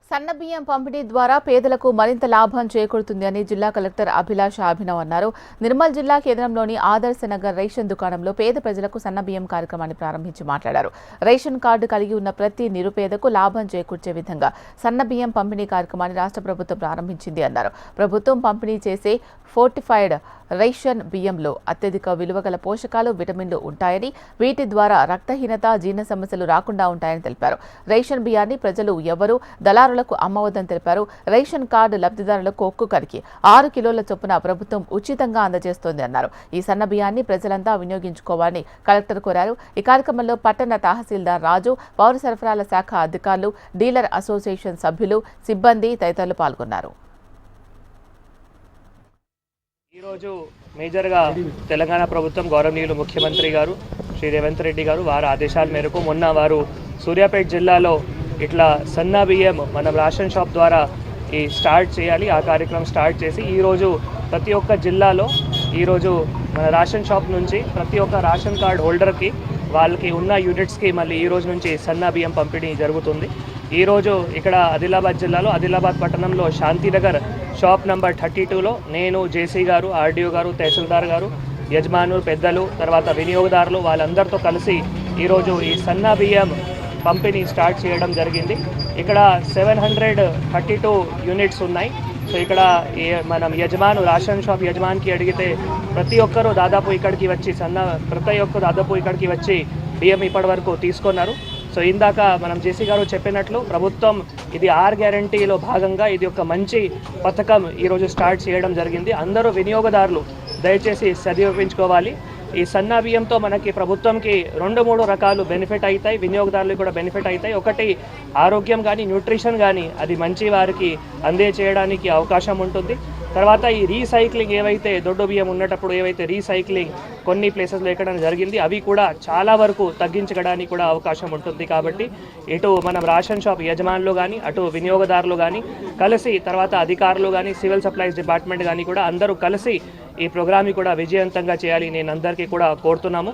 సన్న బియ్యం పంపిణీ ద్వారా పేదలకు మరింత లాభం చేకూరుతుందని జిల్లా కలెక్టర్ అభిలాష అభినవ్ అన్నారు. నిర్మల్ జిల్లా కేంద్రంలోని ఆదర్శ నగర్ రేషన్ దుకాణంలో పేద ప్రజలకు సన్న బియ్యం కార్యక్రమాన్ని ప్రారంభించి మాట్లాడారు. రేషన్ కార్డు కలిగి ఉన్న ప్రతి నిరుపేదకు లాభం చేకూర్చే విధంగా సన్న బియ్యం పంపిణీ కార్యక్రమాన్ని రాష్ట్ర ప్రభుత్వం ప్రారంభించింది అన్నారు. ప్రభుత్వం పంపిణీ చేసే ఫోర్టిఫైడ్ రేషన్ బియ్యంలో అత్యధిక విలువ గల పోషకాలు, విటమిన్లు ఉంటాయని, వీటి ద్వారా రక్తహీనత, జీర్ణ సమస్యలు రాకుండా ఉంటాయని తెలిపారు. రేషన్ బియ్యాన్ని ప్రజలు ఎవరూ దళారులకు అమ్మవద్దని తెలిపారు. రేషన్ కార్డు లబ్ధిదారులకు ఒక్కొక్కరికి 6 కిలోల చొప్పున ప్రభుత్వం ఉచితంగా అందజేస్తోంది అన్నారు. ఈ సన్న బియ్యాన్ని ప్రజలంతా వినియోగించుకోవాలని కలెక్టర్ కోరారు. ఈ కార్యక్రమంలో పట్టణ తహసీల్దార్ రాజు, పౌర సరఫరాల శాఖ అధికారులు, డీలర్ అసోసియేషన్ సభ్యులు, సిబ్బంది తదితరులు పాల్గొన్నారు. ఈరోజు మేజర్గా తెలంగాణ ప్రభుత్వం గౌరవనీయులు ముఖ్యమంత్రి గారు శ్రీ రేవంత్ రెడ్డి గారు వారి ఆదేశాల మేరకు మొన్న వారు సూర్యాపేట జిల్లాలో ఇట్లా సన్నా బియ్యం మనం రేషన్ షాప్ ద్వారా ఈ స్టార్ట్ చేయాలి, ఆ కార్యక్రమం స్టార్ట్ చేసి ఈరోజు ప్రతి ఒక్క జిల్లాలో ఈరోజు మన రేషన్ షాప్ నుంచి ప్రతి ఒక్క రేషన్ కార్డ్ హోల్డర్కి వాళ్ళకి ఉన్న యూనిట్స్కి మళ్ళీ ఈ రోజు నుంచి సన్నా బియ్యం పంపిణీ జరుగుతుంది. ఈరోజు ఇక్కడ ఆదిలాబాద్ జిల్లాలో ఆదిలాబాద్ పట్టణంలో శాంతినగర్ షాప్ నెంబర్ 32లో నేను జేసీ గారు, ఆర్డీఓ గారు, తహసీల్దార్ గారు, యజమానులు, పెద్దలు, తర్వాత వినియోగదారులు వాళ్ళందరితో కలిసి ఈరోజు ఈ సన్నా బియ్యం పంపిణీ స్టార్ట్ చేయడం జరిగింది. ఇక్కడ 732 యూనిట్స్ ఉన్నాయి. సో ఇక్కడ మనం రేషన్ షాప్ యజమానికి అడిగితే ప్రతి ఒక్కరూ దాదాపు ఇక్కడికి వచ్చి బియ్యం ఇప్పటి వరకు తీసుకున్నారు. సో ఇందాక మనం జేసీ గారు చెప్పినట్లు ప్రభుత్వం ఇది 6 గ్యారంటీలో భాగంగా ఇది ఒక మంచి పథకం ఈరోజు స్టార్ట్ చేయడం జరిగింది. అందరూ వినియోగదారులు దయచేసి సద్వినియోగించుకోవాలి. ఈ సన్నా బియ్యంతో మనకి ప్రభుత్వంకి 2-3 రకాలు బెనిఫిట్ అవుతాయి, వినియోగదారులకు కూడా బెనిఫిట్ అవుతాయి. ఒకటి ఆరోగ్యం కానీ, న్యూట్రిషన్ కానీ అది మంచి వారికి అందజేయడానికి అవకాశం ఉంటుంది. తర్వాత ఈ రీసైక్లింగ్ ఏవైతే దొడ్డు బియ్యం ఉన్నప్పుడు ఏవైతే రీసైక్లింగ్ కొన్ని ప్లేసెస్లో ఎక్కడం జరిగింది అవి కూడా చాలా వరకు తగ్గించడానికి కూడా అవకాశం ఉంటుంది. కాబట్టి ఇటు మనం రేషన్ షాప్ యజమానులు కానీ, అటు వినియోగదారులు కానీ కలిసి, తర్వాత అధికారులు కానీ, సివిల్ సప్లైస్ డిపార్ట్మెంట్ కానీ కూడా అందరూ కలిసి ఈ ప్రోగ్రామ్ని కూడా విజయవంతంగా చేయాలి నేను అందరికీ కూడా కోరుతున్నాము.